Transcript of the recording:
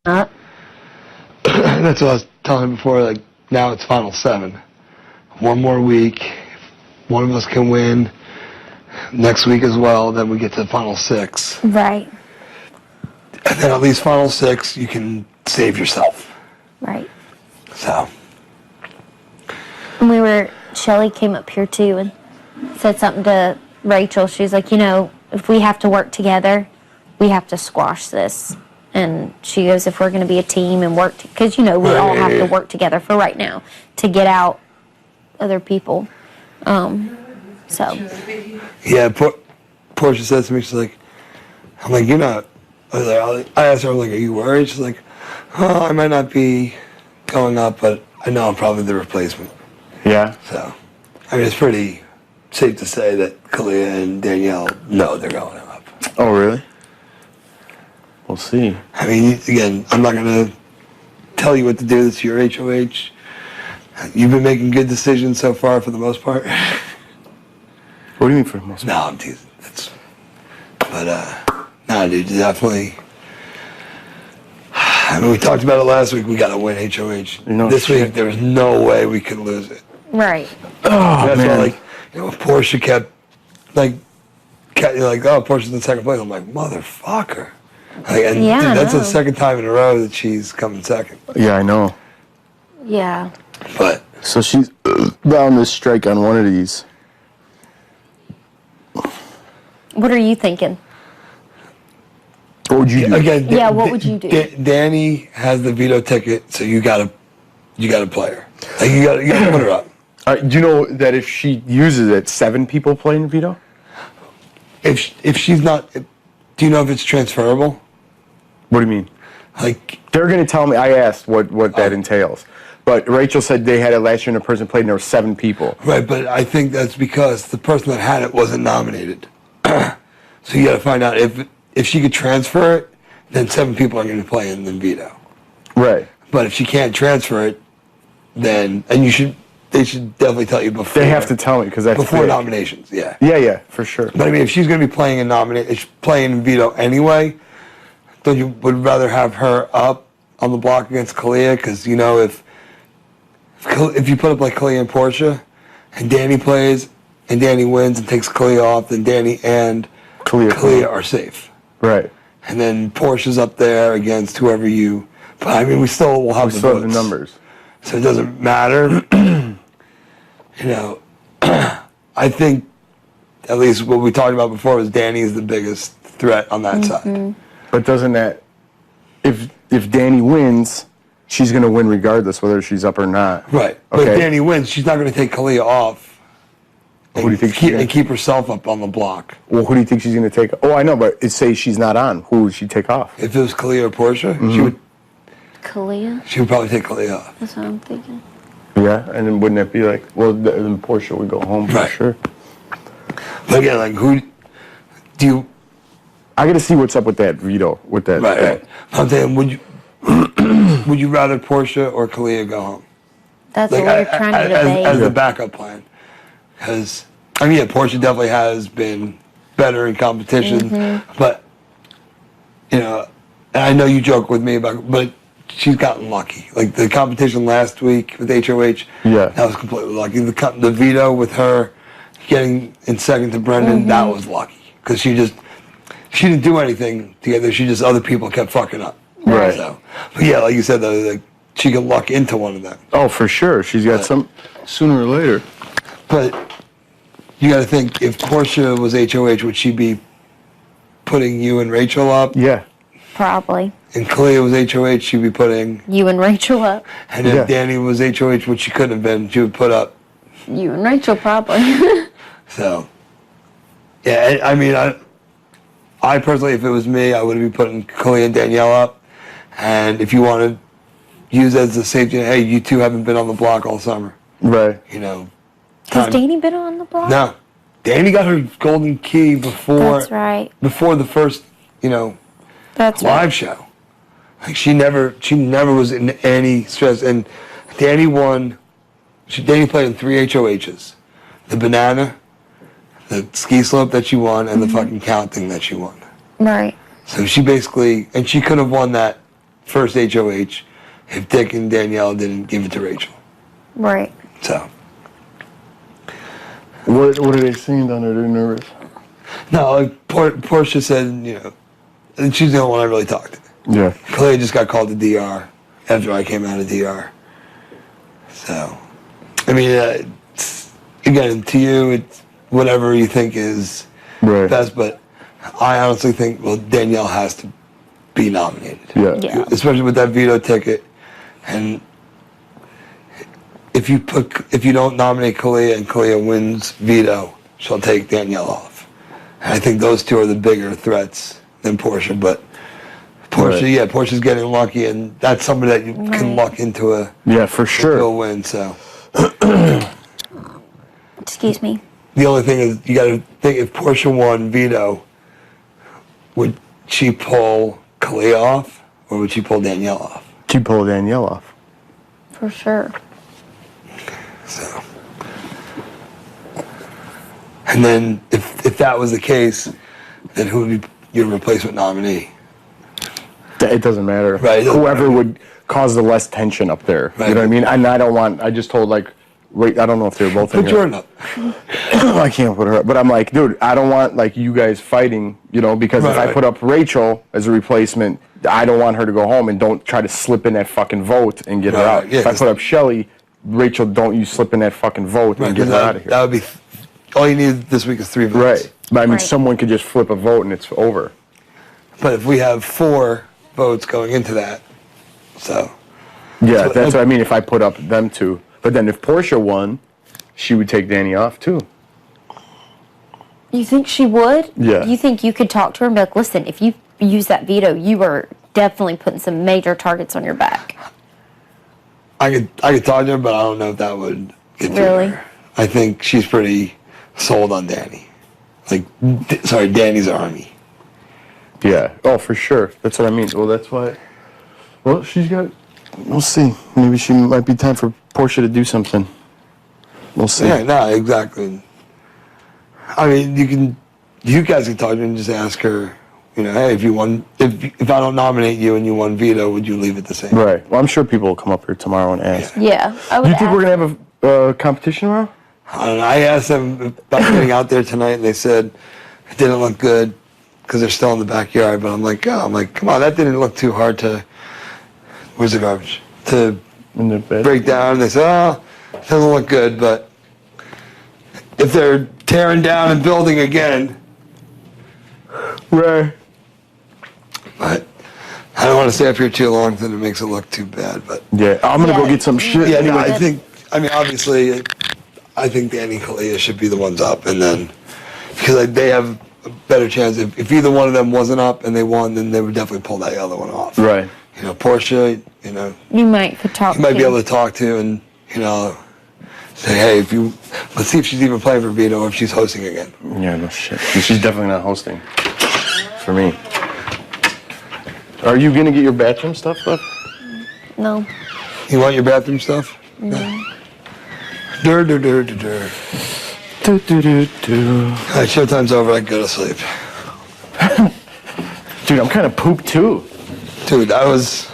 That's what I was telling him before. Like, now it's final 7. One more week. If one of us can win next week as well, then we get to the final 6. Right. And then at least final 6, you can save yourself. Right. So. And Shelly came up here too and said something to Rachel. She's like, if we have to work together, we have to squash this. And she goes, if we're going to be a team and work, because, we all have to work together for right now to get out other people. So. Yeah, Portia says to me, she's like, I'm like, you're not. I asked her, like, are you worried? She's like, I might not be going up, but I know I'm probably the replacement. Yeah. So, I mean, it's pretty safe to say that Kalia and Danielle know they're going up. Oh, really? We'll see. I mean, again, I'm not going to tell you what to do. It's your HOH. You've been making good decisions so far for the most part. What do you mean for the most part? No, I'm teasing. Nah, dude, definitely. I mean, we talked about it last week. We got to win HOH. This week, there was no way we could lose it. Right. Oh, that's man. Why, Portia kept, Portia's in second place. I'm like, motherfucker. That's the second time in a row that she's coming second. Yeah, I know. Yeah. But. So she's bound to strike on one of these. What are you thinking? What would you do? Again, what would you do? Danny has the veto ticket, so you gotta play her. You gotta put her up. Do you know that if she uses it, 7 people play in veto? If she's not, do you know if it's transferable? What do you mean? They're gonna tell me. I asked what that entails, but Rachel said they had it last year and a person played and there were 7 people. Right, but I think that's because the person that had it wasn't nominated. So you gotta find out if she could transfer it, then 7 people are going to play in the veto. Right. But if she can't transfer it, then they should definitely tell you before. They have to tell me because that's before nominations. Yeah. Yeah, for sure. But I mean, if she's going to be playing in veto anyway, don't you would rather have her up on the block against Kalia? Because if you put up like Kalia and Portia, and Danny plays and Danny wins and takes Kalia off, then Danny and Kalia are safe. Right. And then Portia's up there against whoever you. But I mean, we still will have the numbers, so it doesn't matter. I think at least what we talked about before was Danny is the biggest threat on that side. But doesn't that, if Danny wins, she's going to win regardless whether she's up or not. Right. But if Danny wins, she's not going to take Kalia off. Who do you think and keep herself up on the block? Well, who do you think she's going to take? Oh, I know, but say she's not on. Who would she take off? If it was Kalia or Portia, she would. Kalia? She would probably take Kalia off. That's what I'm thinking. Yeah, and then wouldn't it be like, then Portia would go home for sure. But again, who do you? I got to see what's up with that veto. With that. Right. I'm saying, would you rather Portia or Kalia go home? That's what we're trying to debate. As the backup plan. Because, Portia definitely has been better in competition, but, and I know you joke with me about it, but she's gotten lucky. Like, the competition last week with HOH, that was completely lucky. The veto with her getting in second to Brendan, that was lucky. Because she didn't do anything together, other people kept fucking up. Right. So, but yeah, like you said, though, she could luck into one of them. Oh, for sure. She's got some sooner or later. But you got to think, if Portia was HOH, would she be putting you and Rachel up? Yeah. Probably. And Kalia was HOH, she'd be putting you and Rachel up. And if Danny was HOH, which she couldn't have been, she would put up you and Rachel probably. So, yeah, I personally, if it was me, I would be putting Kalia and Danielle up. And if you want to use it as a safety, hey, you two haven't been on the block all summer. Right. Has Danny been on the block? No. Danny got her golden key before. That's right. Before the first, That's live show. Like she never was in any stress. And Danny won. Danny played in 3 HOHs: the banana, the ski slope that she won, and the fucking count thing that she won. Right. So she basically, and she could have won that first HOH if Dick and Danielle didn't give it to Rachel. Right. So. What are they saying down there? They're nervous. No, like Portia said, and she's the only one I really talked to. Yeah. Clay just got called to DR after I came out of DR. So, I mean, again, to you, it's whatever you think is Right. best, but I honestly think, well, Danielle has to be nominated. Yeah. Yeah. Especially with that veto ticket. And if you don't nominate Kalia and Kalia wins veto, she'll take Danielle off. And I think those two are the bigger threats than Portia, but Portia, Right. yeah, Portia's getting lucky, and that's somebody that you can luck into a Yeah, for sure. win. So Excuse me. the only thing is, you got to think, if Portia won veto, would she pull Kalia off, or would she pull Danielle off? She pulled Danielle off. For sure. So, and then if that was the case, then who would be your replacement nominee? It doesn't matter. Right, it doesn't Whoever matter. would cause the less tension up there. Right. You know what I mean? And I don't want, I just told wait, I don't know if they're both in Put here. Jordan up. I can't put her up. But I'm like, dude, I don't want you guys fighting, because if I Right. put up Rachel as a replacement, I don't want her to go home and don't try to slip in that fucking vote and get her Right, out. yeah, if I 'cause- put up Shelly, Rachel, don't you slip in that fucking vote and get her out of here. That would be all you need this week is 3 votes. Right. But I mean, Right. someone could just flip a vote and it's over. But if we have 4 votes going into that, so Yeah, So- that's what I mean. If I put up them two, but then if Portia won, she would take Danny off too. You think she would? Yeah. You think you could talk to her and be like, listen, if you use that veto, you are definitely putting some major targets on your back. I could talk to her, but I don't know if that would get to Really? her. I think she's pretty sold on Danny. Danny's army. Yeah. Oh, for sure. That's what I mean. Well, that's why. Well, she's got. We'll see. Maybe she might be time for Portia to do something. We'll see. Yeah, no, exactly. I mean, you guys can talk to her and just ask her, hey, if I don't nominate you and you won veto, would you leave it the same? Right. Well, I'm sure people will come up here tomorrow and ask. Yeah. I would Do you think ask- we're gonna have a competition tomorrow? I don't know. I asked them about getting out there tonight, and they said it didn't look good because they're still in the backyard. But I'm like, come on, that didn't look too hard to. Where's the garbage? To In the bed. break down. And they said, it doesn't look good, but if they're tearing down and building again, Right. but I don't want to stay up here too long, then it makes it look too bad. But Yeah. I'm gonna go Yeah. get some shit. yeah, no, anyway. obviously, I think Danny and Kalia should be the ones up, and then because they have a better chance. If either one of them wasn't up and they won, then they would definitely pull that other one off. Right. Portia, You might could talk you might to. be able to talk to and say, hey, let's see if she's even playing for veto or if she's hosting again. Yeah. No shit. She's definitely not hosting. For me. Are you gonna get your bathroom stuff left? No. You want your bathroom stuff? No. Dur, dur, dur, dur, dur. Do do do do. All right, showtime's over. I can go to sleep. Dude, I'm kind of pooped too. Dude, I was